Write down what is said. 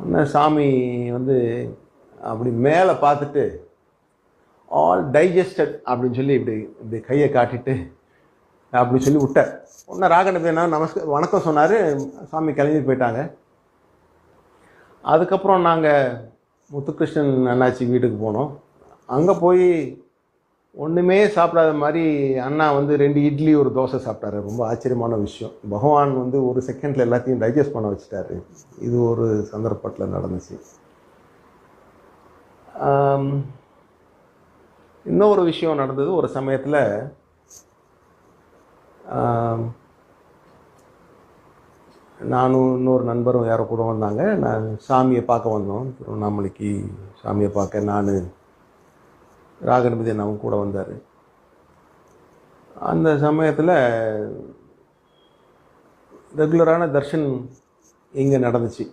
உடனே சாமி வந்து அப்படி மேலே பார்த்துட்டு ஆல் டைஜஸ்டட் அப்படின்னு சொல்லி இப்படி இப்படி கையை காட்டிட்டு அப்படி சொல்லி விட்டார். உடனே ராகநபி என்ன வணக்கம் சொன்னார். சாமி கிளம்பி போயிட்டாங்க. அதுக்கப்புறம் நாங்கள் முத்துகிருஷ்ணன் அண்ணாச்சி வீட்டுக்கு போனோம். அங்கே போய் ஒன்றுமே சாப்பிடாத மாதிரி அண்ணா வந்து 2 இட்லி ஒரு தோசை சாப்பிட்டாரு. ரொம்ப ஆச்சரியமான விஷயம். பகவான் வந்து ஒரு செகண்டில் எல்லாத்தையும் டைஜஸ்ட் பண்ண வச்சுட்டாரு. இது ஒரு சந்தர்ப்பத்தில் நடந்துச்சு. இன்னொரு விஷயம் நடந்தது. ஒரு சமயத்தில் நானும் இன்னொரு நண்பரும் யாரோ கூட வந்தாங்க. நான் சாமியை பார்க்க வந்தோம். திருவண்ணாமலைக்கு சாமியை பார்க்க நான் ராகநபதி அண்ணாவும் கூட வந்தார். அந்த சமயத்தில் ரெகுலரான தர்ஷன் இங்கே நடந்துச்சு.